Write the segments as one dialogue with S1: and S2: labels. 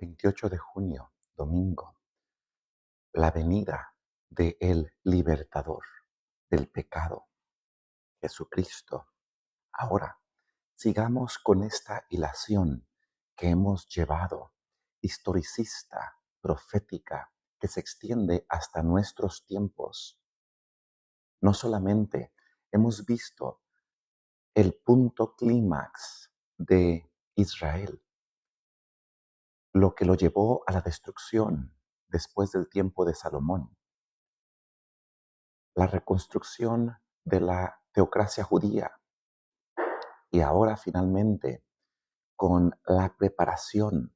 S1: 28 de junio, domingo, la venida de el libertador del pecado, Jesucristo. Ahora, sigamos con esta hilación que hemos llevado, historicista, profética, que se extiende hasta nuestros tiempos. No solamente hemos visto el punto clímax de Israel, lo que lo llevó a la destrucción después del tiempo de Salomón, la reconstrucción de la teocracia judía y ahora finalmente con la preparación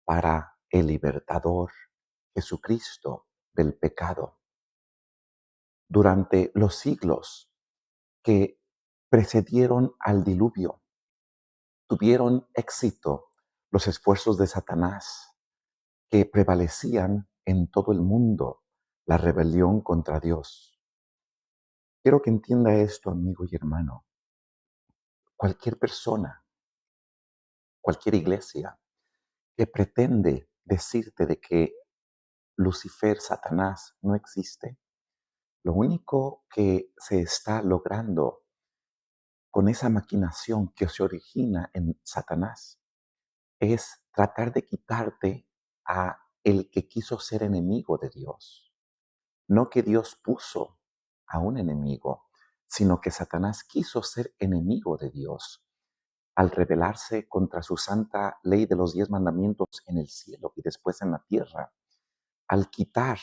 S1: para el libertador Jesucristo del pecado. Durante los siglos que precedieron al diluvio, tuvieron éxito los esfuerzos de Satanás, que prevalecían en todo el mundo la rebelión contra Dios. Quiero que entienda esto, amigo y hermano. Cualquier persona, cualquier iglesia que pretende decirte de que Lucifer, Satanás, no existe, lo único que se está logrando con esa maquinación que se origina en Satanás es tratar de quitarte a el que quiso ser enemigo de Dios. No que Dios puso a un enemigo, sino que Satanás quiso ser enemigo de Dios al rebelarse contra su santa ley de los 10 mandamientos en el cielo y después en la tierra. Al quitar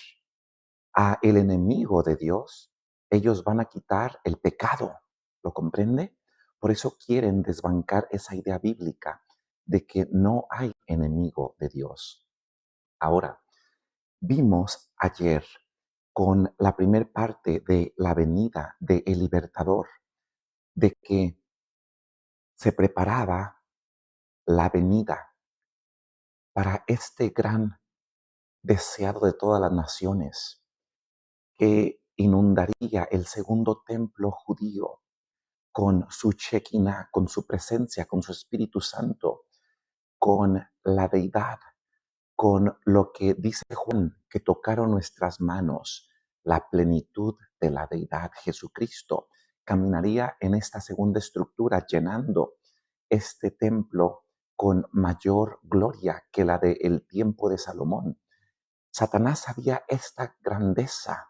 S1: a el enemigo de Dios, ellos van a quitar el pecado. ¿Lo comprende? Por eso quieren desbancar esa idea bíblica de que no hay enemigo de Dios. Ahora, vimos ayer con la primer parte de la venida del libertador, de que se preparaba la venida para este gran deseado de todas las naciones, que inundaría el segundo templo judío con su Shekinah, con su presencia, con su Espíritu Santo, con la deidad, con lo que dice Juan, que tocaron nuestras manos, la plenitud de la deidad. Jesucristo caminaría en esta segunda estructura, llenando este templo con mayor gloria que la del tiempo de Salomón. Satanás sabía esta grandeza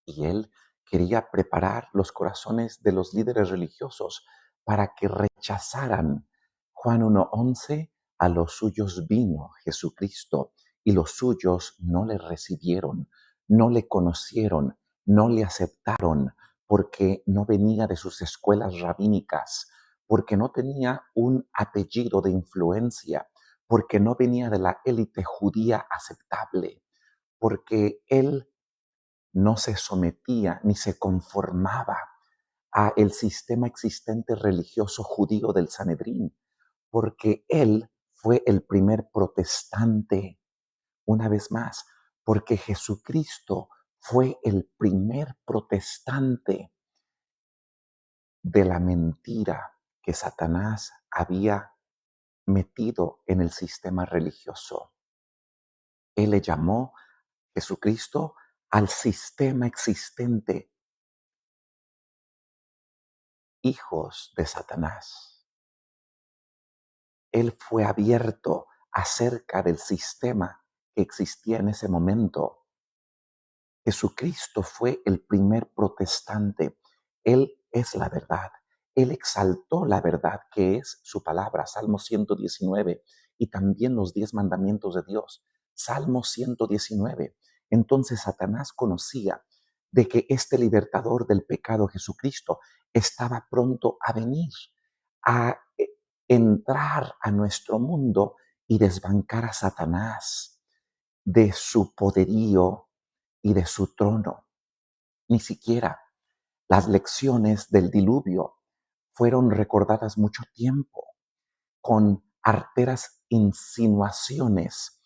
S1: y él quería preparar los corazones de los líderes religiosos para que rechazaran. Juan 1:11, a los suyos vino Jesucristo y los suyos no le recibieron, no le conocieron, no le aceptaron, porque no venía de sus escuelas rabínicas, porque no tenía un apellido de influencia, porque no venía de la élite judía aceptable, porque él no se sometía ni se conformaba a el sistema existente religioso judío del Sanedrín, porque él fue el primer protestante, una vez más, porque Jesucristo fue el primer protestante de la mentira que Satanás había metido en el sistema religioso. Él le llamó, Jesucristo, al sistema existente, hijos de Satanás. Él fue abierto acerca del sistema que existía en ese momento. Jesucristo fue el primer protestante. Él es la verdad. Él exaltó la verdad que es su palabra, Salmo 119, y también los 10 mandamientos de Dios, Salmo 119. Entonces Satanás conocía de que este libertador del pecado, Jesucristo, estaba pronto a venir, a entrar a nuestro mundo y desbancar a Satanás de su poderío y de su trono. Ni siquiera las lecciones del diluvio fueron recordadas mucho tiempo, con arteras insinuaciones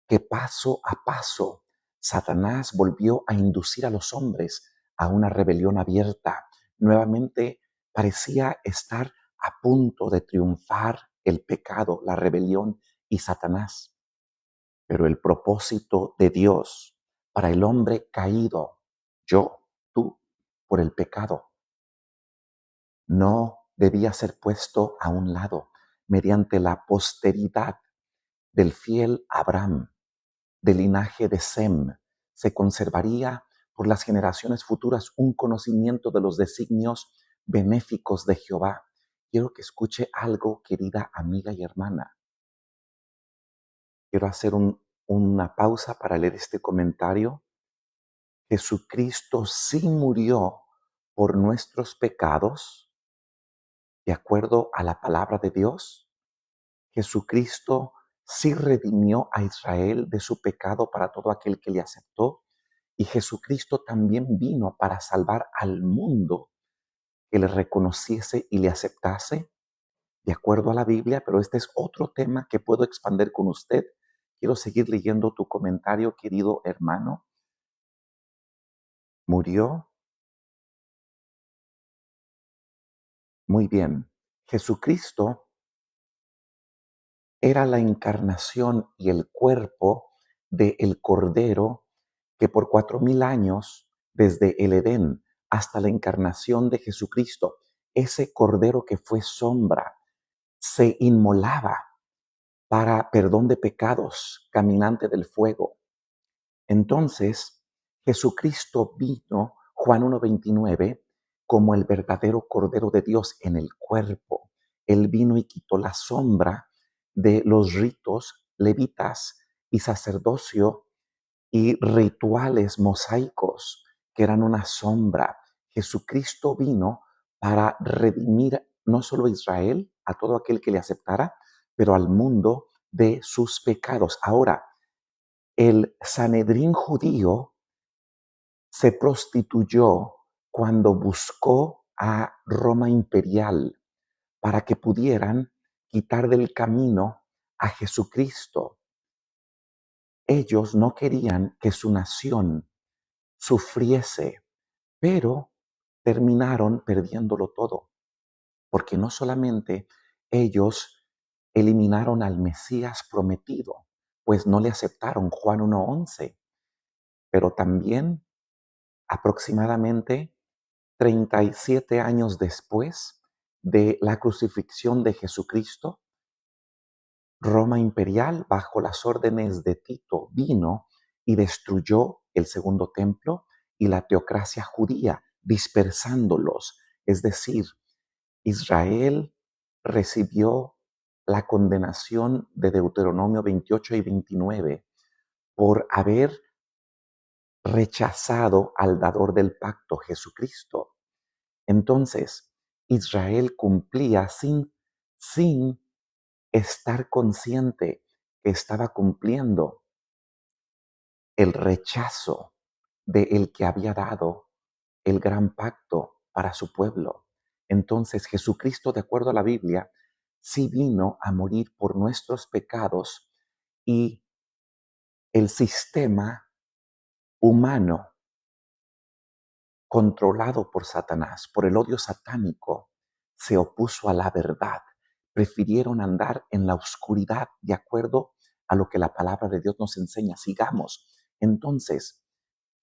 S1: que paso a paso Satanás volvió a inducir a los hombres a una rebelión abierta. Nuevamente parecía estar a punto de triunfar el pecado, la rebelión y Satanás. Pero el propósito de Dios para el hombre caído, yo, tú, por el pecado, no debía ser puesto a un lado mediante la posteridad del fiel Abraham, del linaje de Sem. Se conservaría por las generaciones futuras un conocimiento de los designios benéficos de Jehová. Quiero que escuche algo, querida amiga y hermana. Quiero hacer una pausa para leer este comentario. Jesucristo sí murió por nuestros pecados, de acuerdo a la palabra de Dios. Jesucristo sí redimió a Israel de su pecado para todo aquel que le aceptó. Y Jesucristo también vino para salvar al mundo que le reconociese y le aceptase, de acuerdo a la Biblia, pero este es otro tema que puedo expandir con usted. Quiero seguir leyendo tu comentario, querido hermano. Murió. Muy bien. Jesucristo era la encarnación y el cuerpo del Cordero que por 4000 años, desde el Edén hasta la encarnación de Jesucristo, ese Cordero que fue sombra, se inmolaba para perdón de pecados, caminante del fuego. Entonces, Jesucristo vino, Juan 1:29, como el verdadero Cordero de Dios en el cuerpo. Él vino y quitó la sombra de los ritos levitas y sacerdocio y rituales mosaicos que eran una sombra. Jesucristo vino para redimir no solo a Israel, a todo aquel que le aceptara, pero al mundo de sus pecados. Ahora, el Sanedrín judío se prostituyó cuando buscó a Roma imperial para que pudieran quitar del camino a Jesucristo. Ellos no querían que su nación sufriese, pero terminaron perdiéndolo todo, porque no solamente ellos eliminaron al Mesías prometido, pues no le aceptaron, Juan 1:11, pero también aproximadamente 37 años después de la crucifixión de Jesucristo, Roma imperial, bajo las órdenes de Tito, vino y destruyó el segundo templo y la teocracia judía, dispersándolos. Es decir, Israel recibió la condenación de Deuteronomio 28 y 29 por haber rechazado al dador del pacto, Jesucristo. Entonces, Israel cumplía sin estar consciente que estaba cumpliendo el rechazo de el que había dado el gran pacto para su pueblo. Entonces, Jesucristo, de acuerdo a la Biblia, sí vino a morir por nuestros pecados y el sistema humano controlado por Satanás, por el odio satánico, se opuso a la verdad. Prefirieron andar en la oscuridad de acuerdo a lo que la palabra de Dios nos enseña. Sigamos. Entonces,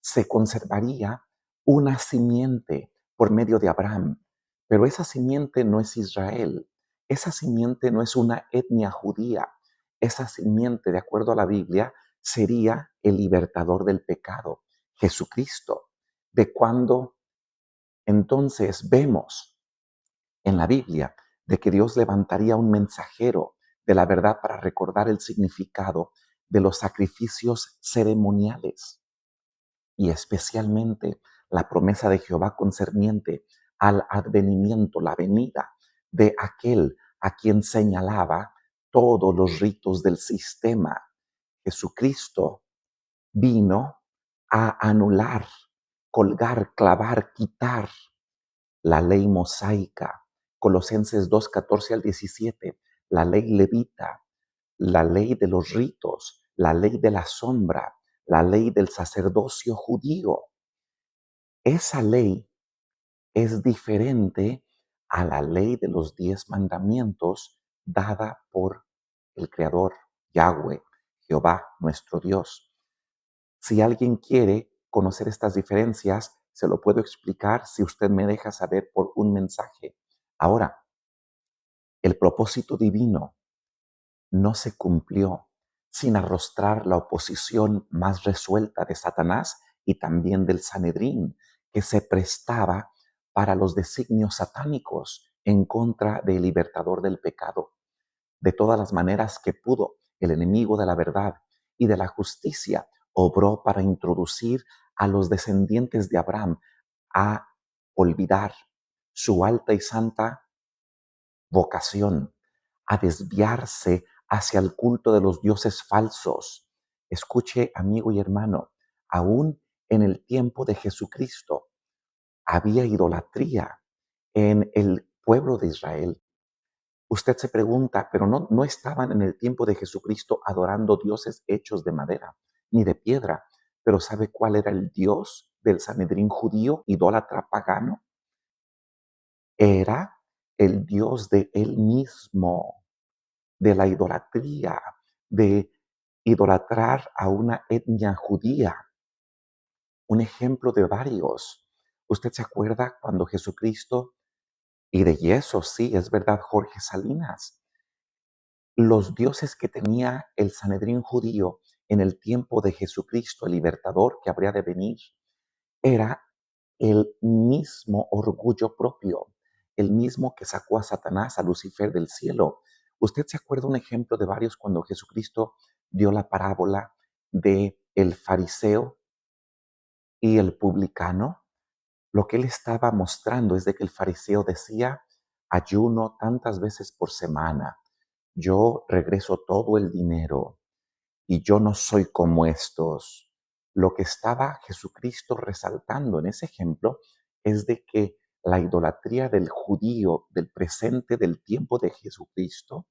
S1: se conservaría una simiente por medio de Abraham, pero esa simiente no es Israel. Esa simiente no es una etnia judía. Esa simiente, de acuerdo a la Biblia, sería el libertador del pecado, Jesucristo. De cuando entonces vemos en la Biblia de que Dios levantaría un mensajero de la verdad para recordar el significado de los sacrificios ceremoniales y especialmente la promesa de Jehová concerniente al advenimiento, la venida de aquel a quien señalaba todos los ritos del sistema. Jesucristo vino a anular, colgar, clavar, quitar la ley mosaica, Colosenses 2:14 al 17, la ley levita, la ley de los ritos, la ley de la sombra, la ley del sacerdocio judío. Esa ley es diferente a la ley de los 10 mandamientos dada por el Creador, Yahweh, Jehová nuestro Dios. Si alguien quiere conocer estas diferencias, se lo puedo explicar si usted me deja saber por un mensaje. Ahora, el propósito divino no se cumplió sin arrostrar la oposición más resuelta de Satanás y también del Sanedrín, que se prestaba para los designios satánicos en contra del libertador del pecado. De todas las maneras que pudo, el enemigo de la verdad y de la justicia obró para introducir a los descendientes de Abraham a olvidar su alta y santa vocación, a desviarse hacia el culto de los dioses falsos. Escuche, amigo y hermano, aún en el tiempo de Jesucristo había idolatría en el pueblo de Israel. Usted se pregunta, pero no estaban en el tiempo de Jesucristo adorando dioses hechos de madera ni de piedra. Pero ¿sabe cuál era el dios del Sanedrín judío, idólatra pagano? Era el dios de él mismo, de la idolatría, de idolatrar a una etnia judía. Un ejemplo de varios. ¿Usted se acuerda cuando Jesucristo, y de eso sí, es verdad, Jorge Salinas, los dioses que tenía el Sanedrín judío en el tiempo de Jesucristo, el libertador que habría de venir, era el mismo orgullo propio, el mismo que sacó a Satanás, a Lucifer del cielo? ¿Usted se acuerda un ejemplo de varios cuando Jesucristo dio la parábola de el fariseo y el publicano? Lo que él estaba mostrando es de que el fariseo decía: ayuno tantas veces por semana, yo regreso todo el dinero y yo no soy como estos. Lo que estaba Jesucristo resaltando en ese ejemplo es de que la idolatría del judío del presente, del tiempo de Jesucristo,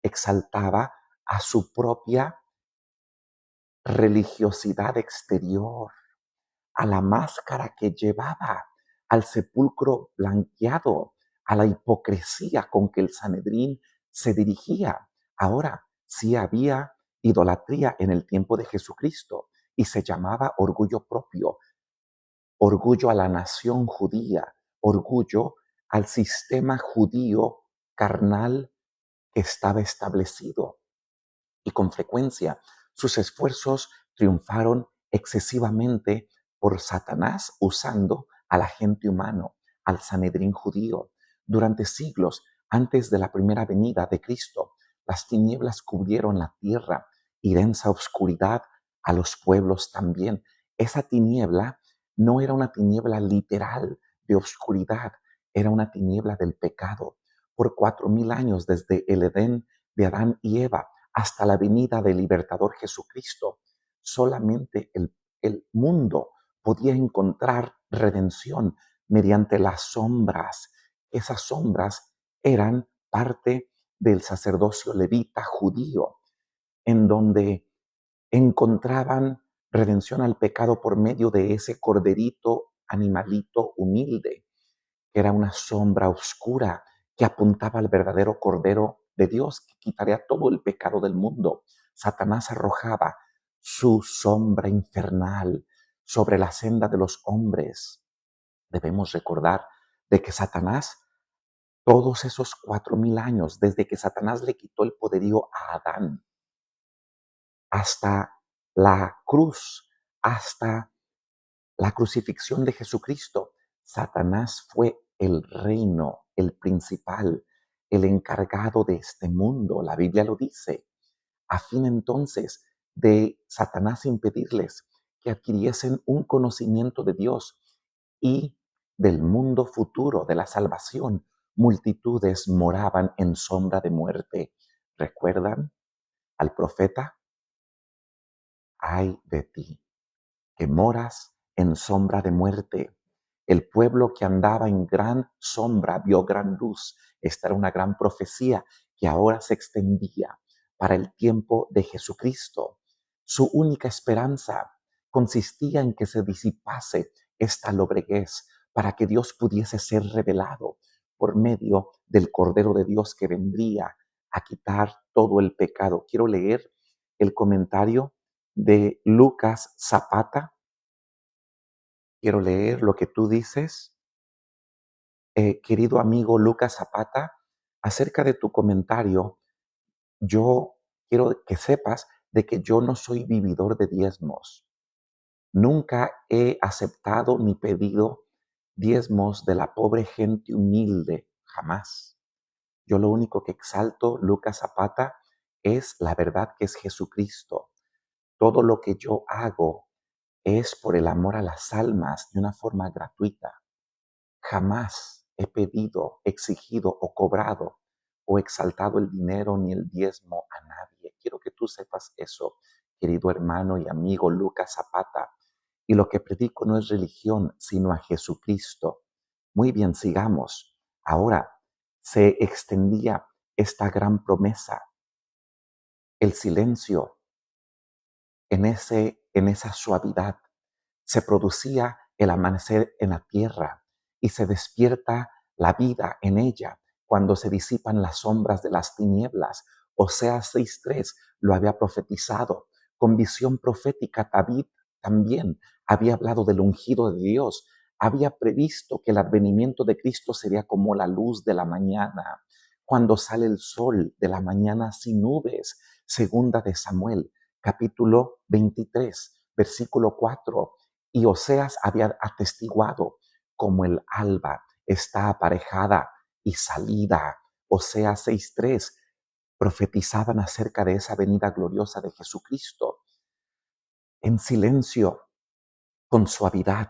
S1: exaltaba a su propia religiosidad exterior, a la máscara que llevaba, al sepulcro blanqueado, a la hipocresía con que el Sanedrín se dirigía. Ahora, sí había idolatría en el tiempo de Jesucristo y se llamaba orgullo propio, orgullo a la nación judía, orgullo al sistema judío carnal que estaba establecido. Y con frecuencia sus esfuerzos triunfaron excesivamente por Satanás usando al agente humano, al Sanedrín judío. Durante siglos antes de la primera venida de Cristo, las tinieblas cubrieron la tierra y densa oscuridad a los pueblos también. Esa tiniebla no era una tiniebla literal de oscuridad, era una tiniebla del pecado. Por 4000 años desde el Edén de Adán y Eva hasta la venida del libertador Jesucristo, solamente el mundo podía encontrar redención mediante las sombras. Esas sombras eran parte del sacerdocio levita judío, en donde encontraban redención al pecado por medio de ese corderito, animalito humilde, que era una sombra oscura que apuntaba al verdadero Cordero de Dios que quitaría todo el pecado del mundo. Satanás arrojaba su sombra infernal sobre la senda de los hombres. Debemos recordar de que Satanás, todos esos 4000 años, desde que Satanás le quitó el poderío a Adán, hasta la cruz, hasta la crucifixión de Jesucristo, Satanás fue el reino, el principal, el encargado de este mundo. La Biblia lo dice. A fin entonces de Satanás impedirles que adquiriesen un conocimiento de Dios y del mundo futuro, de la salvación, multitudes moraban en sombra de muerte. ¿Recuerdan al profeta? Ay de ti, que moras en sombra de muerte. El pueblo que andaba en gran sombra vio gran luz. Esta era una gran profecía que ahora se extendía para el tiempo de Jesucristo. Su única esperanza consistía en que se disipase esta lobreguez para que Dios pudiese ser revelado por medio del Cordero de Dios que vendría a quitar todo el pecado. Quiero leer el comentario de Lucas Zapata. Quiero leer lo que tú dices, querido amigo Lucas Zapata, acerca de tu comentario. Yo quiero que sepas de que yo no soy vividor de diezmos. Nunca he aceptado ni pedido diezmos de la pobre gente humilde, jamás. Yo lo único que exalto, Lucas Zapata, es la verdad que es Jesucristo. Todo lo que yo hago es por el amor a las almas de una forma gratuita. Jamás he pedido, exigido o cobrado o exaltado el dinero ni el diezmo a nadie. Quiero que tú sepas eso, querido hermano y amigo Lucas Zapata. Y lo que predico no es religión, sino a Jesucristo. Muy bien, sigamos. Ahora se extendía esta gran promesa. El silencio en esa suavidad. Se producía el amanecer en la tierra y se despierta la vida en ella cuando se disipan las sombras de las tinieblas. Oseas 6:3 lo había profetizado. Con visión profética, David también había hablado del ungido de Dios. Había previsto que el advenimiento de Cristo sería como la luz de la mañana, cuando sale el sol de la mañana sin nubes. Segunda de Samuel, capítulo 23, versículo 4. Y Oseas había atestiguado como el alba está aparejada y salida. Oseas 6:3 profetizaban acerca de esa venida gloriosa de Jesucristo. En silencio, con suavidad,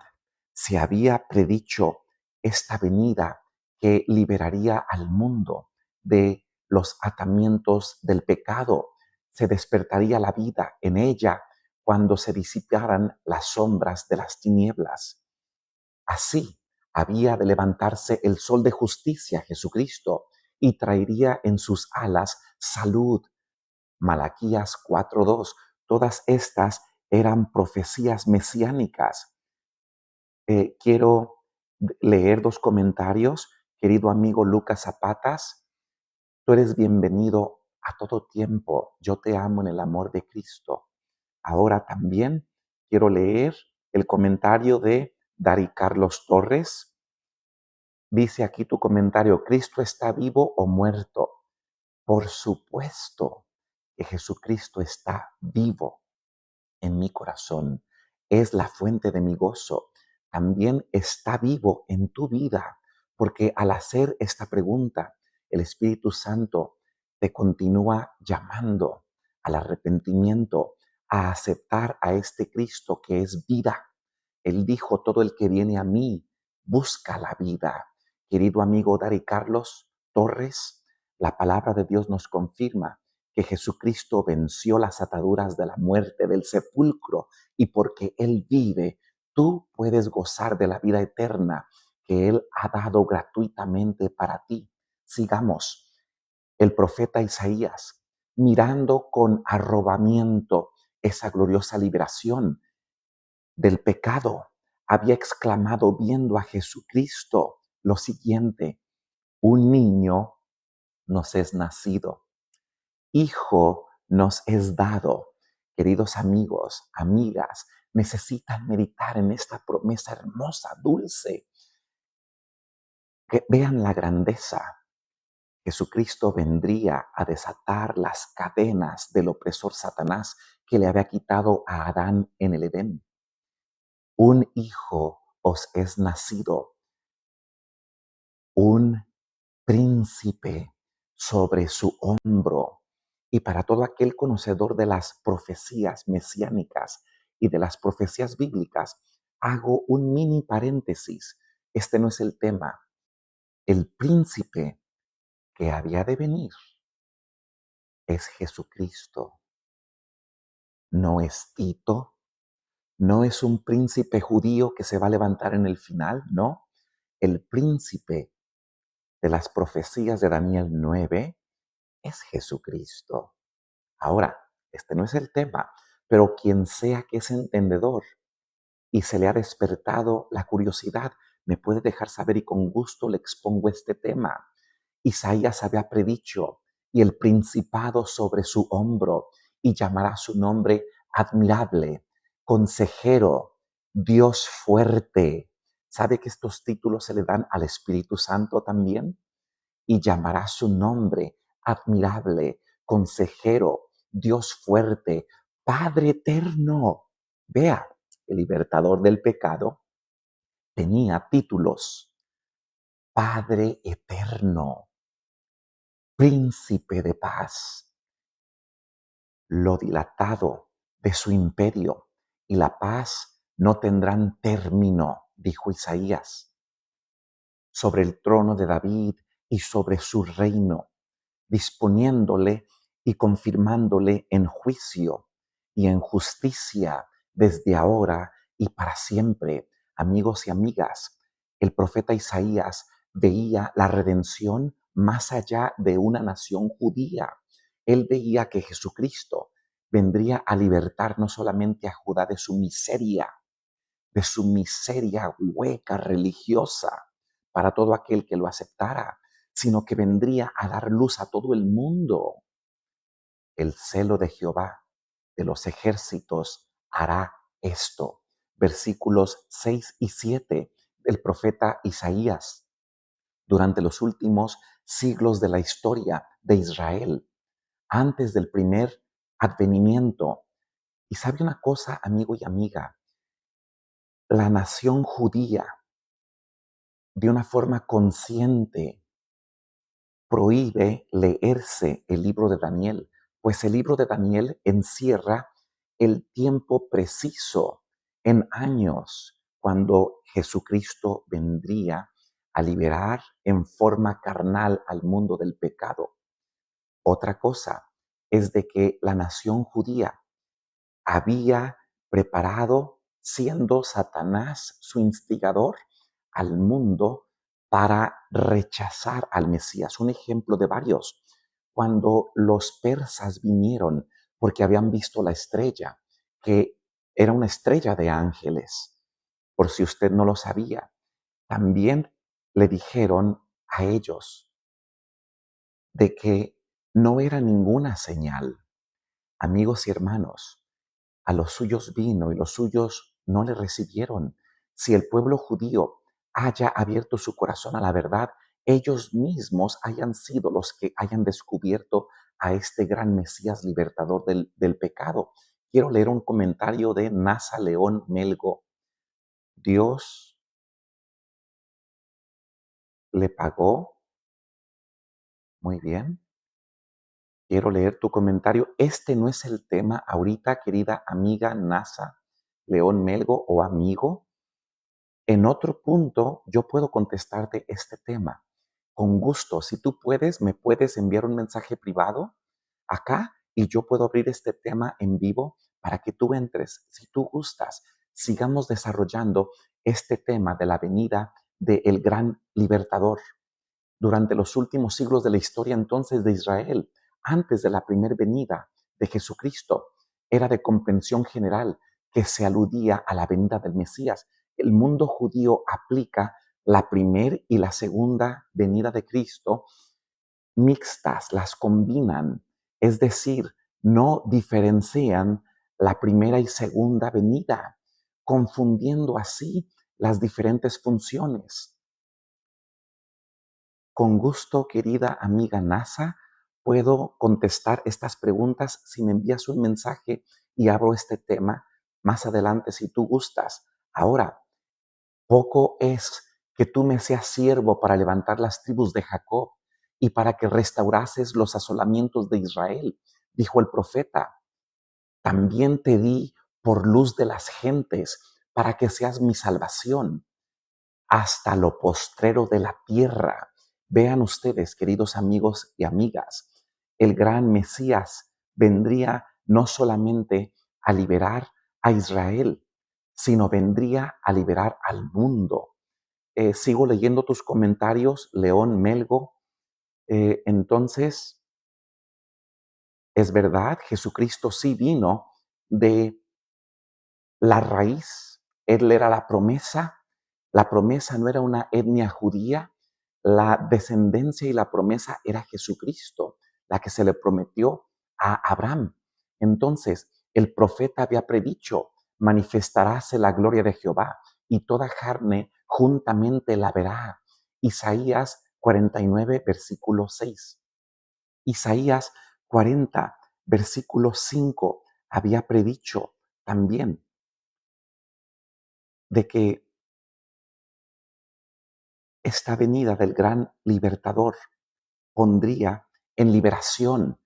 S1: se había predicho esta venida que liberaría al mundo de los atamientos del pecado. Se despertaría la vida en ella cuando se disiparan las sombras de las tinieblas. Así había de levantarse el sol de justicia, Jesucristo, y traería en sus alas salud. Malaquías 4:2. Todas estas eran profecías mesiánicas. Quiero leer dos comentarios. Querido amigo Lucas Zapatas, tú eres bienvenido a todo tiempo. Yo te amo en el amor de Cristo. Ahora también quiero leer el comentario de Dari Carlos Torres. Dice aquí tu comentario: ¿Cristo está vivo o muerto? Por supuesto que Jesucristo está vivo en mi corazón. Es la fuente de mi gozo. También está vivo en tu vida, porque al hacer esta pregunta, el Espíritu Santo te continúa llamando al arrepentimiento, a aceptar a este Cristo que es vida. Él dijo: todo el que viene a mí busca la vida. Querido amigo Dari Carlos Torres, la palabra de Dios nos confirma que Jesucristo venció las ataduras de la muerte, del sepulcro, y porque Él vive, tú puedes gozar de la vida eterna que Él ha dado gratuitamente para ti. Sigamos. El profeta Isaías, mirando con arrobamiento esa gloriosa liberación del pecado, había exclamado viendo a Jesucristo lo siguiente: un niño nos es nacido, hijo nos es dado. Queridos amigos, amigas, necesitan meditar en esta promesa hermosa, dulce. Que vean la grandeza. Jesucristo vendría a desatar las cadenas del opresor Satanás que le había quitado a Adán en el Edén. Un hijo os es nacido, un príncipe sobre su hombro. Y para todo aquel conocedor de las profecías mesiánicas y de las profecías bíblicas, hago un mini paréntesis. Este no es el tema. El príncipe que había de venir es Jesucristo. No es Tito, no es un príncipe judío que se va a levantar en el final, no. El príncipe de las profecías de Daniel 9 es Jesucristo. Ahora, este no es el tema, pero quien sea que es entendedor y se le ha despertado la curiosidad, me puede dejar saber y con gusto le expongo este tema. Isaías había predicho: y el principado sobre su hombro, y llamará su nombre admirable, consejero, Dios fuerte. ¿Sabe que estos títulos se le dan al Espíritu Santo también? Y llamará su nombre admirable, consejero, Dios fuerte, Padre eterno. Vea, el libertador del pecado tenía títulos: Padre eterno, príncipe de paz. Lo dilatado de su imperio y la paz no tendrán término, dijo Isaías, sobre el trono de David y sobre su reino, disponiéndole y confirmándole en juicio y en justicia desde ahora y para siempre. Amigos y amigas, el profeta Isaías veía la redención más allá de una nación judía. Él veía que Jesucristo vendría a libertar no solamente a Judá de su miseria hueca religiosa para todo aquel que lo aceptara, sino que vendría a dar luz a todo el mundo. El celo de Jehová de los ejércitos hará esto. Versículos 6 y 7 del profeta Isaías. Durante los últimos siglos de la historia de Israel, antes del primer advenimiento. Y sabe una cosa, amigo y amiga, la nación judía, de una forma consciente, prohíbe leerse el libro de Daniel, pues el libro de Daniel encierra el tiempo preciso en años cuando Jesucristo vendría a liberar en forma carnal al mundo del pecado. Otra cosa es de que la nación judía había preparado, siendo Satanás su instigador, al mundo para rechazar al Mesías. Un ejemplo de varios. Cuando los persas vinieron porque habían visto la estrella, que era una estrella de ángeles, por si usted no lo sabía, también le dijeron a ellos de que no era ninguna señal. Amigos y hermanos, a los suyos vino y los suyos no le recibieron. Si el pueblo judío haya abierto su corazón a la verdad, ellos mismos hayan sido los que hayan descubierto a este gran Mesías libertador del pecado. Quiero leer un comentario de Nasa León Melgo. Dios le pagó. Muy bien. Quiero leer tu comentario. Este no es el tema ahorita, querida amiga Nasa León Melgo o amigo. En otro punto, yo puedo contestarte este tema. Con gusto, si tú puedes, me puedes enviar un mensaje privado acá y yo puedo abrir este tema en vivo para que tú entres. Si tú gustas, sigamos desarrollando este tema de la venida del gran libertador. Durante los últimos siglos de la historia entonces de Israel, antes de la primera venida de Jesucristo, era de comprensión general que se aludía a la venida del Mesías. El mundo judío aplica la primera y la segunda venida de Cristo mixtas, las combinan, es decir, no diferencian la primera y segunda venida, confundiendo así las diferentes funciones. Con gusto, querida amiga Nasa, puedo contestar estas preguntas si me envías un mensaje y abro este tema más adelante si tú gustas. Ahora, poco es que tú me seas siervo para levantar las tribus de Jacob y para que restaurases los asolamientos de Israel, dijo el profeta. También te di por luz de las gentes para que seas mi salvación hasta lo postrero de la tierra. Vean ustedes, queridos amigos y amigas, el gran Mesías vendría no solamente a liberar a Israel, sino vendría a liberar al mundo. Sigo leyendo tus comentarios, León Melgo. Entonces, es verdad, Jesucristo sí vino de la raíz. Él era la promesa. La promesa no era una etnia judía. La descendencia y la promesa era Jesucristo, la que se le prometió a Abraham. Entonces el profeta había predicho, manifestaráse la gloria de Jehová y toda carne juntamente la verá. Isaías 49, versículo 6. Isaías 40, versículo 5 había predicho también de que esta venida del gran libertador pondría en liberación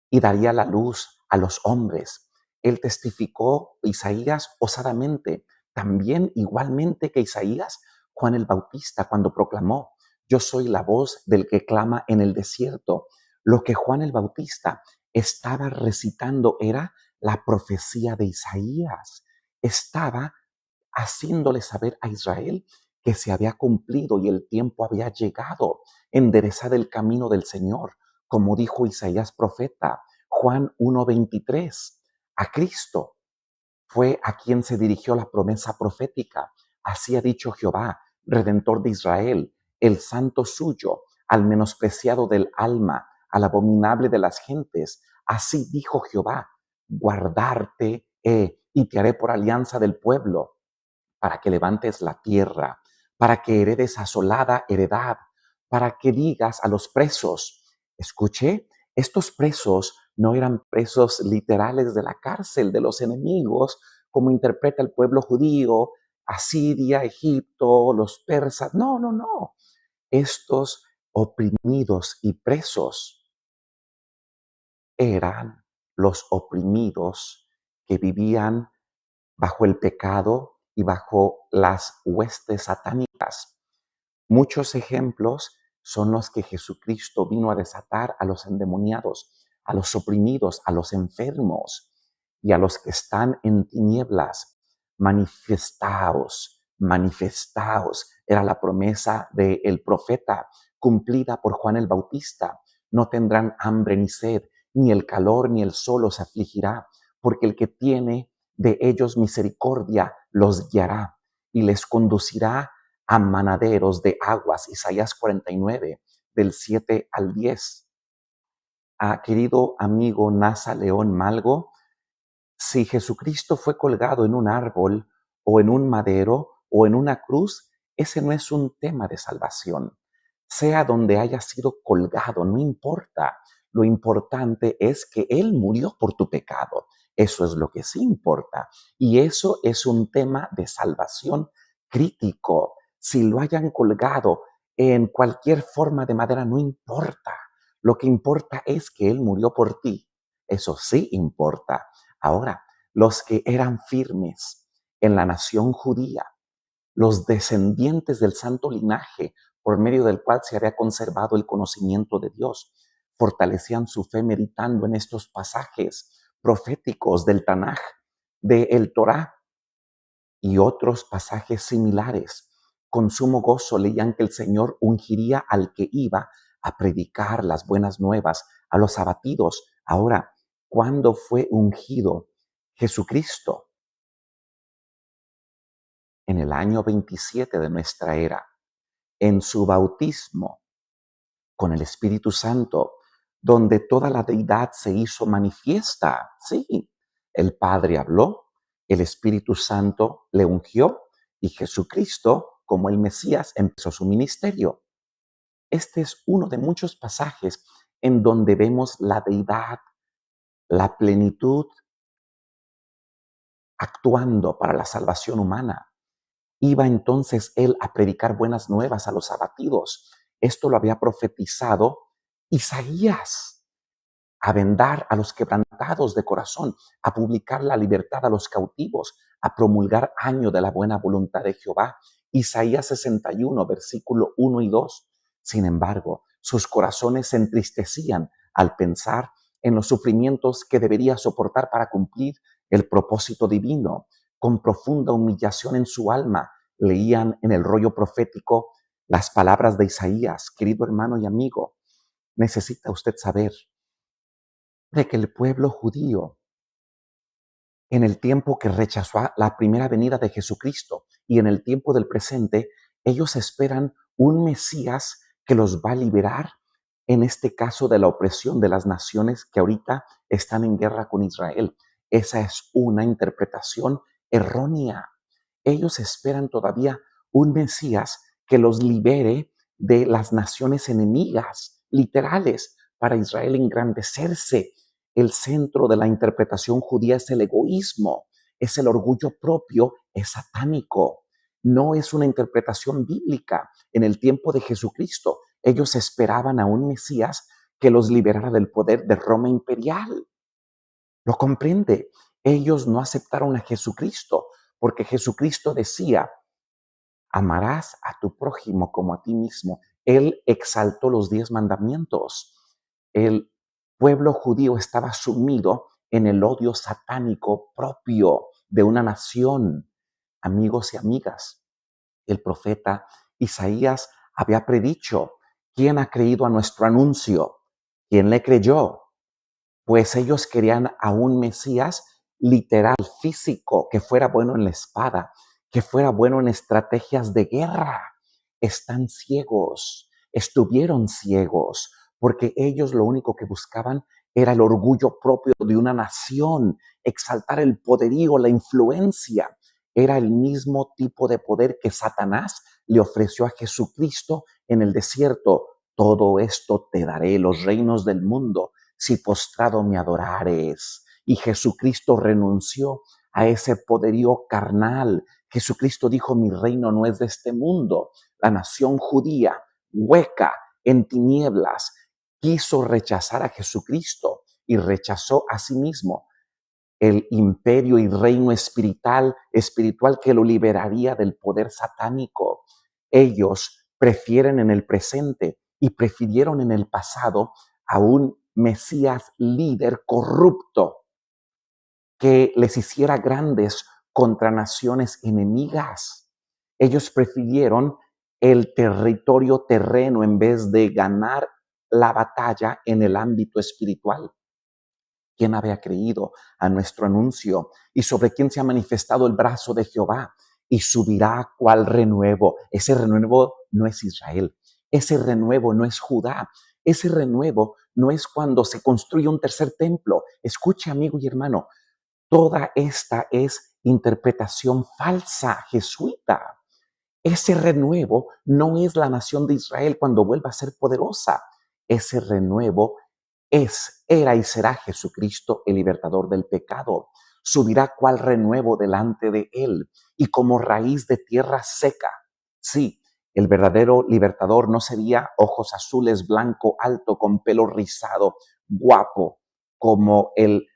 S1: y daría la luz a los hombres. Él testificó, Isaías, osadamente, también igualmente que Isaías, Juan el Bautista, cuando proclamó, yo soy la voz del que clama en el desierto. Lo que Juan el Bautista estaba recitando era la profecía de Isaías. Estaba haciéndole saber a Israel que se había cumplido y el tiempo había llegado. Enderezad el camino del Señor, como dijo Isaías profeta. Juan 1:23. A Cristo fue a quien se dirigió la promesa profética. Así ha dicho Jehová, Redentor de Israel, el santo suyo, al menospreciado del alma, al abominable de las gentes. Así dijo Jehová, guardarte y te haré por alianza del pueblo, para que levantes la tierra, para que heredes asolada heredad, para que digas a los presos, escuché, estos presos no eran presos literales de la cárcel de los enemigos, como interpreta el pueblo judío, Asiria, Egipto, los persas. No, no, no. Estos oprimidos y presos eran los oprimidos que vivían bajo el pecado y bajo las huestes satánicas. Muchos ejemplos son los que Jesucristo vino a desatar a los endemoniados, a los oprimidos, a los enfermos y a los que están en tinieblas. Manifestaos, manifestaos. Era la promesa del profeta cumplida por Juan el Bautista. No tendrán hambre ni sed, ni el calor ni el sol os afligirá, porque el que tiene de ellos misericordia los guiará y les conducirá a manaderos de aguas. Isaías 49, del 7 al 10. Querido amigo Nasa León Malgo, si Jesucristo fue colgado en un árbol o en un madero o en una cruz, ese no es un tema de salvación. Sea donde haya sido colgado, no importa. Lo importante es que Él murió por tu pecado. Eso es lo que sí importa. Y eso es un tema de salvación crítico. Si lo hayan colgado en cualquier forma de madera, no importa. Lo que importa es que Él murió por ti. Eso sí importa. Ahora, los que eran firmes en la nación judía, los descendientes del santo linaje por medio del cual se había conservado el conocimiento de Dios, fortalecían su fe meditando en estos pasajes proféticos del Tanaj, del Torá y otros pasajes similares. Con sumo gozo leían que el Señor ungiría al que iba a predicar las buenas nuevas a los abatidos. Ahora, ¿cuándo fue ungido Jesucristo? En el año 27 de nuestra era, en su bautismo con el Espíritu Santo, donde toda la deidad se hizo manifiesta. Sí, el Padre habló, el Espíritu Santo le ungió y Jesucristo, como el Mesías, empezó su ministerio. Este es uno de muchos pasajes en donde vemos la deidad, la plenitud actuando para la salvación humana. Iba entonces él a predicar buenas nuevas a los abatidos. Esto lo había profetizado Isaías, a vendar a los quebrantados de corazón, a publicar la libertad a los cautivos, a promulgar año de la buena voluntad de Jehová. Isaías 61, versículo 1 y 2. Sin embargo, sus corazones se entristecían al pensar en los sufrimientos que debería soportar para cumplir el propósito divino. Con profunda humillación en su alma, leían en el rollo profético las palabras de Isaías. Querido hermano y amigo, necesita usted saber de que el pueblo judío, en el tiempo que rechazó la primera venida de Jesucristo y en el tiempo del presente, ellos esperan un Mesías que los va a liberar en este caso de la opresión de las naciones que ahorita están en guerra con Israel. Esa es una interpretación errónea. Ellos esperan todavía un Mesías que los libere de las naciones enemigas, literales, para Israel engrandecerse. El centro de la interpretación judía es el egoísmo, es el orgullo propio, es satánico. No es una interpretación bíblica. En el tiempo de Jesucristo, ellos esperaban a un Mesías que los liberara del poder de Roma imperial. ¿Lo comprende? Ellos no aceptaron a Jesucristo porque Jesucristo decía, amarás a tu prójimo como a ti mismo. Él exaltó los 10 mandamientos. El pueblo judío estaba sumido en el odio satánico propio de una nación. Amigos y amigas, el profeta Isaías había predicho, ¿quién ha creído a nuestro anuncio? ¿Quién le creyó? Pues ellos querían a un Mesías literal, físico, que fuera bueno en la espada, que fuera bueno en estrategias de guerra. Están ciegos, estuvieron ciegos, porque ellos lo único que buscaban era el orgullo propio de una nación, exaltar el poderío, la influencia. Era el mismo tipo de poder que Satanás le ofreció a Jesucristo en el desierto. Todo esto te daré, los reinos del mundo, si postrado me adorares. Y Jesucristo renunció a ese poderío carnal. Jesucristo dijo, mi reino no es de este mundo. La nación judía, hueca, en tinieblas, quiso rechazar a Jesucristo y rechazó a sí mismo el imperio y reino espiritual que lo liberaría del poder satánico. Ellos prefieren en el presente y prefirieron en el pasado a un Mesías líder corrupto que les hiciera grandes contra naciones enemigas. Ellos prefirieron el territorio terreno en vez de ganar la batalla en el ámbito espiritual. ¿Quién había creído a nuestro anuncio? ¿Y sobre quién se ha manifestado el brazo de Jehová? Y subirá cual renuevo. Ese renuevo no es Israel. Ese renuevo no es Judá. Ese renuevo no es cuando se construye un tercer templo. Escuche, amigo y hermano, toda esta es interpretación falsa, jesuita. Ese renuevo no es la nación de Israel cuando vuelva a ser poderosa. Ese renuevo era y será Jesucristo el libertador del pecado. Subirá cual renuevo delante de él y como raíz de tierra seca. Sí, el verdadero libertador no sería ojos azules, blanco, alto, con pelo rizado, guapo, como el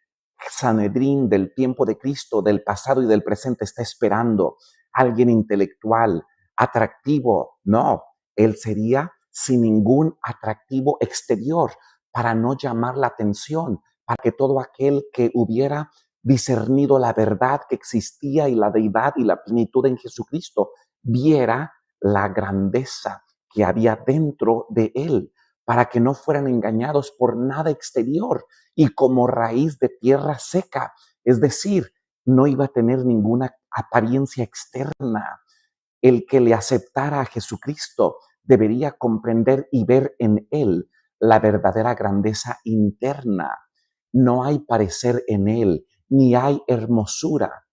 S1: Sanedrín del tiempo de Cristo, del pasado y del presente está esperando. Alguien intelectual, atractivo. No, él sería sin ningún atractivo exterior para no llamar la atención, para que todo aquel que hubiera discernido la verdad que existía y la deidad y la plenitud en Jesucristo, viera la grandeza que había dentro de él, para que no fueran engañados por nada exterior y como raíz de tierra seca, es decir, no iba a tener ninguna apariencia externa. El que le aceptara a Jesucristo debería comprender y ver en él la verdadera grandeza interna. No hay parecer en él, ni hay hermosura.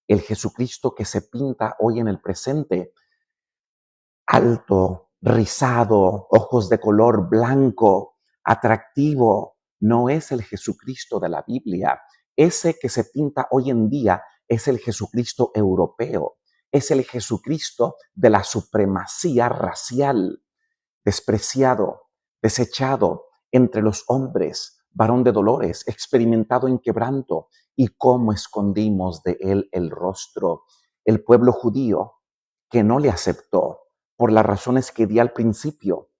S1: El Jesucristo que se pinta hoy en el presente, alto, rizado, ojos de color blanco, atractivo, no es el Jesucristo de la Biblia. Ese que se pinta hoy en día es el Jesucristo europeo. Es el Jesucristo de la supremacía racial, despreciado, desechado entre los hombres, varón de dolores, experimentado en quebranto, y cómo escondimos de él el rostro. El pueblo judío que no le aceptó por las razones que di al principio,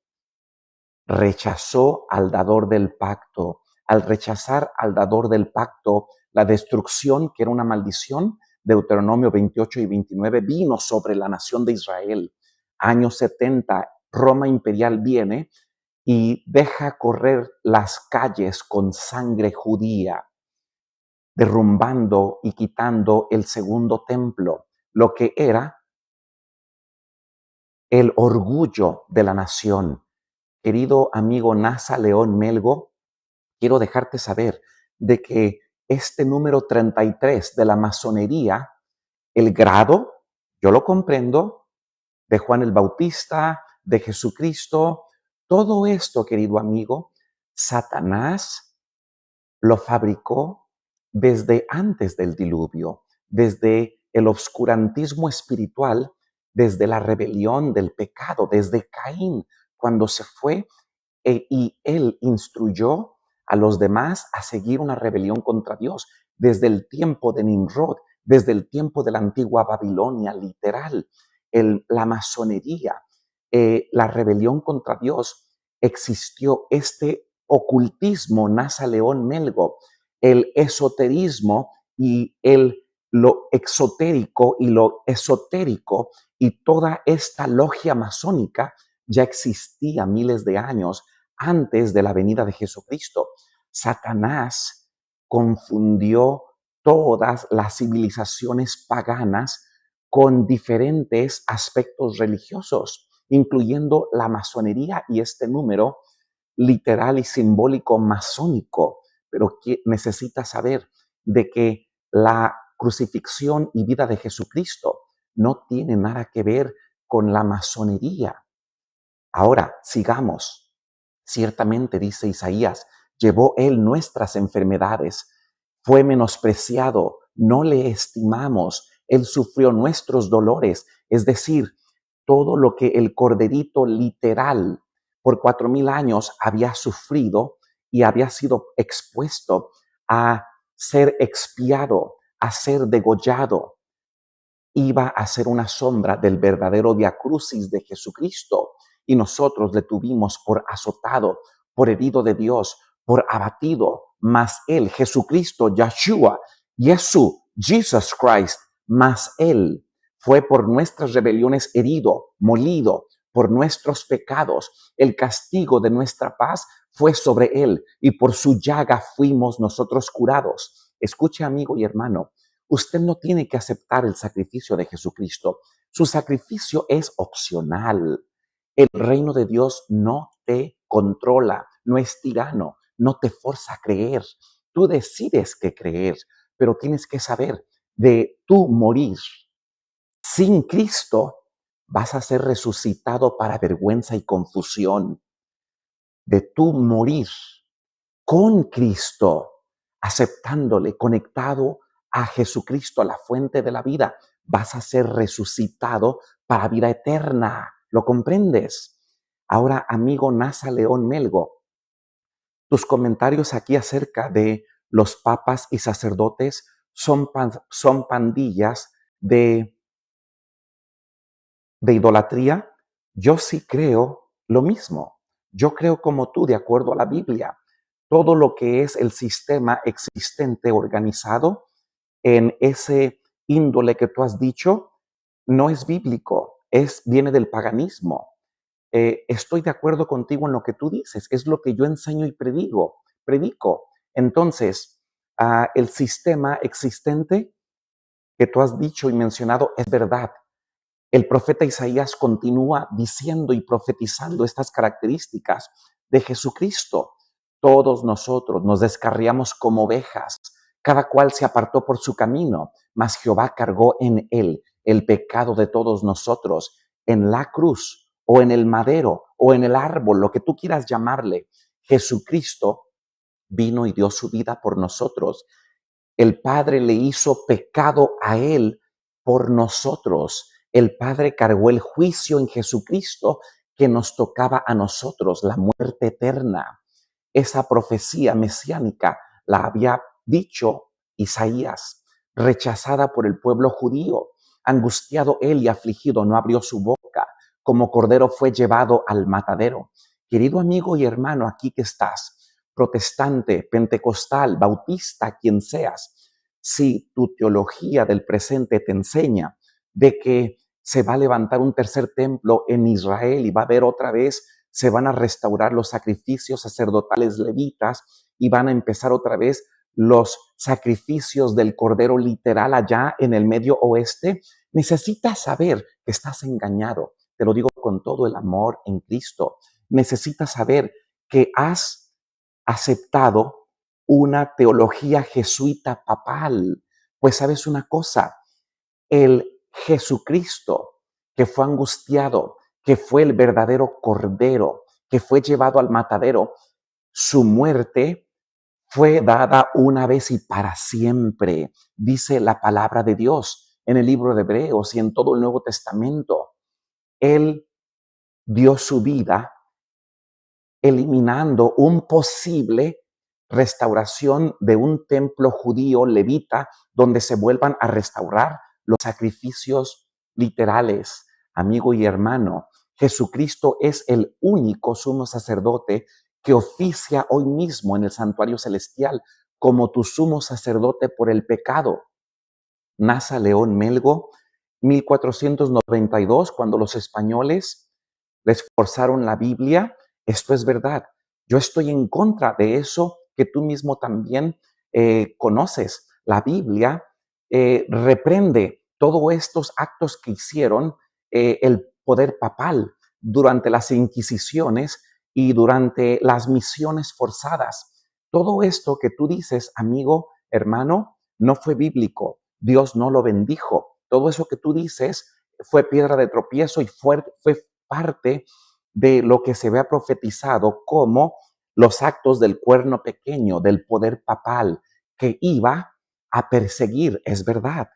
S1: rechazó al dador del pacto. Al rechazar al dador del pacto, la destrucción, que era una maldición, Deuteronomio 28 y 29, vino sobre la nación de Israel. Años 70, Roma imperial viene y deja correr las calles con sangre judía, derrumbando y quitando el segundo templo, lo que era el orgullo de la nación. Querido amigo Nasa León Melgo, quiero dejarte saber de que este número 33 de la masonería, el grado, yo lo comprendo, de Juan el Bautista, de Jesucristo, todo esto, querido amigo, Satanás lo fabricó desde antes del diluvio, desde el obscurantismo espiritual, desde la rebelión del pecado, desde Caín, cuando se fue y él instruyó a los demás a seguir una rebelión contra Dios desde el tiempo de Nimrod, desde el tiempo de la antigua Babilonia, literal, la masonería, la rebelión contra Dios, existió este ocultismo Nasa León Melgo, el esoterismo y lo exotérico y lo esotérico y toda esta logia masónica ya existía miles de años antes de la venida de Jesucristo. Satanás confundió todas las civilizaciones paganas con diferentes aspectos religiosos, incluyendo la masonería y este número literal y simbólico masónico. Pero que necesita saber de que la crucifixión y vida de Jesucristo no tiene nada que ver con la masonería. Ahora, sigamos. Ciertamente, dice Isaías, llevó él nuestras enfermedades, fue menospreciado, no le estimamos, él sufrió nuestros dolores, es decir, todo lo que el corderito literal por 4000 años había sufrido y había sido expuesto a ser expiado, a ser degollado, iba a ser una sombra del verdadero Via Crucis de Jesucristo. Y nosotros le tuvimos por azotado, por herido de Dios, por abatido. Mas Él, Jesucristo, Yeshua, Jesus Christ, mas Él fue por nuestras rebeliones herido, molido, por nuestros pecados. El castigo de nuestra paz fue sobre Él y por su llaga fuimos nosotros curados. Escuche, amigo y hermano, usted no tiene que aceptar el sacrificio de Jesucristo. Su sacrificio es opcional. El reino de Dios no te controla, no es tirano, no te forza a creer. Tú decides qué creer, pero tienes que saber de tú morir sin Cristo, vas a ser resucitado para vergüenza y confusión. De tú morir con Cristo, aceptándole, conectado a Jesucristo, a la fuente de la vida, vas a ser resucitado para vida eterna. ¿Lo comprendes? Ahora, amigo Nasa León Melgo, tus comentarios aquí acerca de los papas y sacerdotes son pandillas de idolatría. Yo sí creo lo mismo. Yo creo como tú, de acuerdo a la Biblia. Todo lo que es el sistema existente organizado en ese índole que tú has dicho no es bíblico, viene del paganismo. Estoy de acuerdo contigo en lo que tú dices, es lo que yo enseño y predico. Entonces, el sistema existente que tú has dicho y mencionado es verdad. El profeta Isaías continúa diciendo y profetizando estas características de Jesucristo. Todos nosotros nos descarriamos como ovejas, cada cual se apartó por su camino, mas Jehová cargó en él el pecado de todos nosotros, en la cruz o en el madero o en el árbol, lo que tú quieras llamarle. Jesucristo vino y dio su vida por nosotros. El Padre le hizo pecado a él por nosotros. El Padre cargó el juicio en Jesucristo que nos tocaba a nosotros, la muerte eterna. Esa profecía mesiánica la había dicho Isaías, rechazada por el pueblo judío. Angustiado él y afligido, no abrió su boca. Como cordero fue llevado al matadero. Querido amigo y hermano, aquí que estás, protestante, pentecostal, bautista, quien seas, si tu teología del presente te enseña de que se va a levantar un tercer templo en Israel y va a haber otra vez, se van a restaurar los sacrificios sacerdotales levitas y van a empezar otra vez los sacrificios del cordero literal allá en el Medio Oeste, necesitas saber que estás engañado. Te lo digo con todo el amor en Cristo. necesitas saber que has aceptado una teología jesuita papal. Pues sabes una cosa, el Jesucristo que fue angustiado, que fue el verdadero cordero, que fue llevado al matadero, su muerte fue dada una vez y para siempre, dice la palabra de Dios en el libro de Hebreos y en todo el Nuevo Testamento. Él dio su vida eliminando un posible restauración de un templo judío levita donde se vuelvan a restaurar los sacrificios literales. Amigo y hermano, Jesucristo es el único sumo sacerdote que oficia hoy mismo en el santuario celestial como tu sumo sacerdote por el pecado. Nasa León Melgo, 1492, cuando los españoles les forzaron la Biblia. Esto es verdad. Yo estoy en contra de eso que tú mismo también conoces. La Biblia reprende todos estos actos que hicieron el poder papal durante las inquisiciones y durante las misiones forzadas. Todo esto que tú dices, amigo, hermano, no fue bíblico. Dios no lo bendijo. Todo eso que tú dices fue piedra de tropiezo y fue parte de lo que se había profetizado como los actos del cuerno pequeño, del poder papal, que iba a perseguir, es verdad.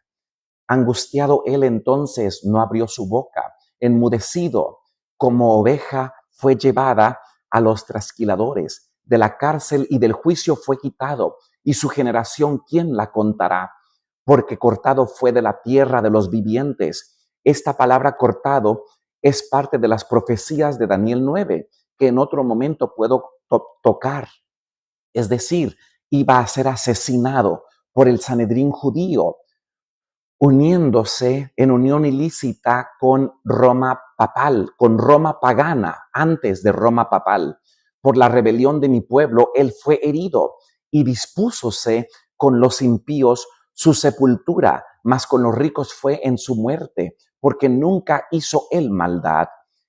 S1: Angustiado él entonces no abrió su boca, enmudecido como oveja fue llevada a los trasquiladores, de la cárcel y del juicio fue quitado, y su generación, ¿quién la contará? Porque cortado fue de la tierra de los vivientes. Esta palabra cortado es parte de las profecías de Daniel 9, que en otro momento puedo tocar. Es decir, iba a ser asesinado por el Sanedrín judío, uniéndose en unión ilícita con Roma papal, con Roma pagana, antes de Roma papal. Por la rebelión de mi pueblo, él fue herido y dispúsose con los impíos su sepultura, mas con los ricos fue en su muerte, porque nunca hizo él maldad.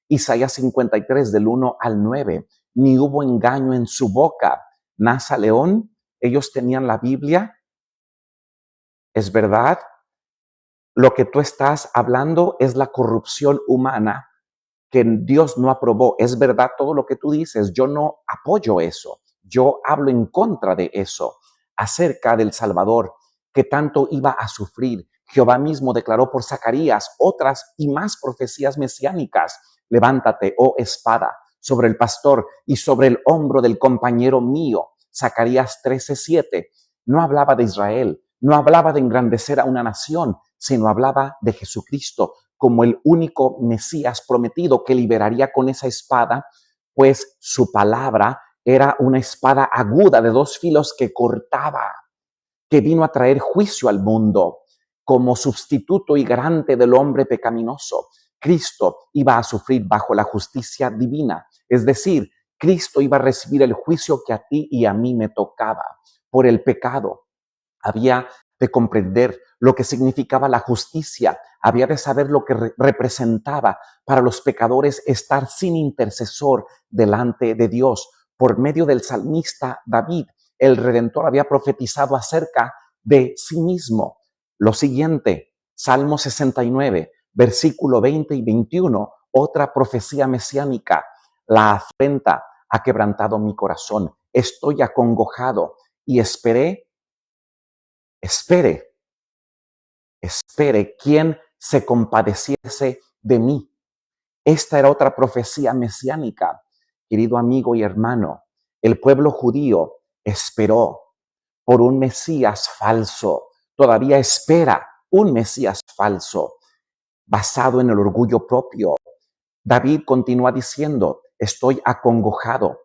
S1: Isaías 53, del 1 al 9, ni hubo engaño en su boca. Nasa León, ellos tenían la Biblia, es verdad. Lo que tú estás hablando es la corrupción humana que Dios no aprobó. Es verdad todo lo que tú dices. Yo no apoyo eso. Yo hablo en contra de eso. Acerca del Salvador que tanto iba a sufrir. Jehová mismo declaró por Zacarías otras y más profecías mesiánicas. Levántate, oh espada, sobre el pastor y sobre el hombro del compañero mío. Zacarías 13:7. No hablaba de Israel, no hablaba de engrandecer a una nación, sino hablaba de Jesucristo como el único Mesías prometido que liberaría con esa espada, pues su palabra era una espada aguda de dos filos que cortaba, que vino a traer juicio al mundo como sustituto y garante del hombre pecaminoso. Cristo iba a sufrir bajo la justicia divina, es decir, Cristo iba a recibir el juicio que a ti y a mí me tocaba por el pecado. Había de comprender lo que significaba la justicia, había de saber lo que representaba para los pecadores estar sin intercesor delante de Dios. Por medio del salmista David, el Redentor había profetizado acerca de sí mismo. Lo siguiente, Salmo 69, versículo 20 y 21, otra profecía mesiánica. La afrenta ha quebrantado mi corazón, estoy acongojado y espere quien se compadeciese de mí. Esta era otra profecía mesiánica. Querido amigo y hermano, el pueblo judío esperó por un Mesías falso. Todavía espera un Mesías falso, basado en el orgullo propio. David continúa diciendo, estoy acongojado,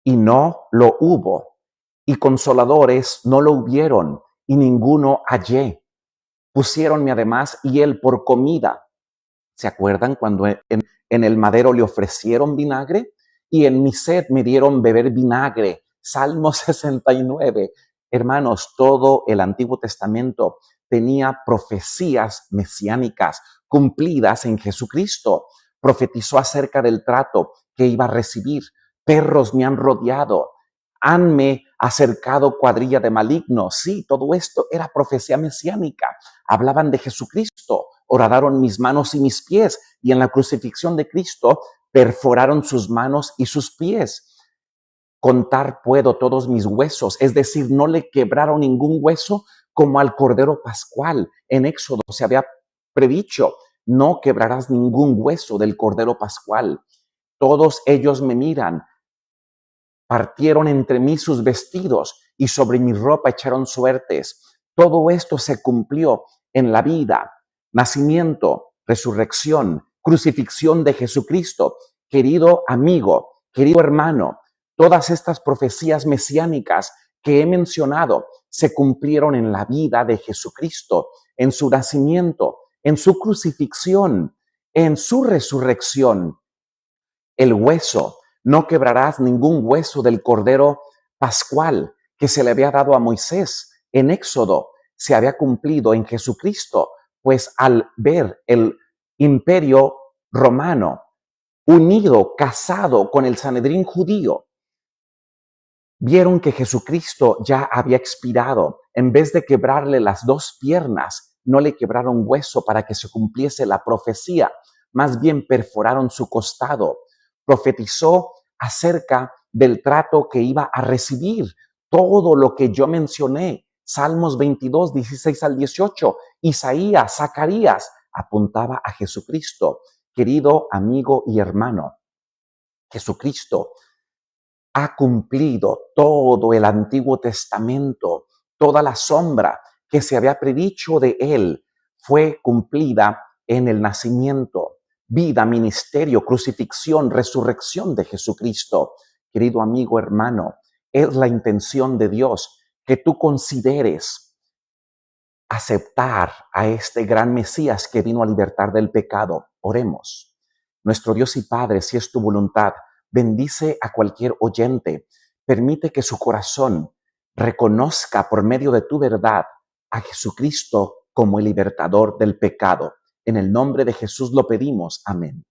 S1: y no lo hubo, y consoladores no lo hubieron, y ninguno hallé. Pusiéronme además y él por comida. ¿Se acuerdan cuando en el madero le ofrecieron vinagre? Y en mi sed me dieron beber vinagre. Salmo 69. Hermanos, todo el Antiguo Testamento tenía profecías mesiánicas cumplidas en Jesucristo. Profetizó acerca del trato que iba a recibir. Perros me han rodeado, hanme acercado cuadrilla de malignos. Sí, todo esto era profecía mesiánica. Hablaban de Jesucristo. Horadaron mis manos y mis pies, y en la crucifixión de Cristo perforaron sus manos y sus pies. Contar puedo todos mis huesos, es decir, no le quebraron ningún hueso como al Cordero Pascual. En Éxodo se había predicho, no quebrarás ningún hueso del Cordero Pascual. Todos ellos me miran, partieron entre mí sus vestidos y sobre mi ropa echaron suertes. Todo esto se cumplió en la vida, nacimiento, resurrección, crucifixión de Jesucristo. Querido amigo, querido hermano, todas estas profecías mesiánicas que he mencionado se cumplieron en la vida de Jesucristo, en su nacimiento, en su crucifixión, en su resurrección. El hueso, no quebrarás ningún hueso del Cordero Pascual que se le había dado a Moisés en Éxodo, se había cumplido en Jesucristo, pues al ver el imperio romano unido, casado con el Sanedrín judío, vieron que Jesucristo ya había expirado. En vez de quebrarle las dos piernas, no le quebraron hueso para que se cumpliese la profecía, más bien perforaron su costado. Profetizó acerca del trato que iba a recibir, todo lo que yo mencioné. Salmos 22, 16 al 18, Isaías, Zacarías, apuntaba a Jesucristo. Querido amigo y hermano, Jesucristo ha cumplido todo el Antiguo Testamento, toda la sombra que se había predicho de él fue cumplida en el nacimiento, vida, ministerio, crucifixión, resurrección de Jesucristo. Querido amigo, hermano, es la intención de Dios que tú consideres aceptar a este gran Mesías que vino a libertar del pecado. Oremos. Nuestro Dios y Padre, si es tu voluntad, bendice a cualquier oyente. Permite que su corazón reconozca por medio de tu verdad a Jesucristo como el libertador del pecado. En el nombre de Jesús lo pedimos. Amén.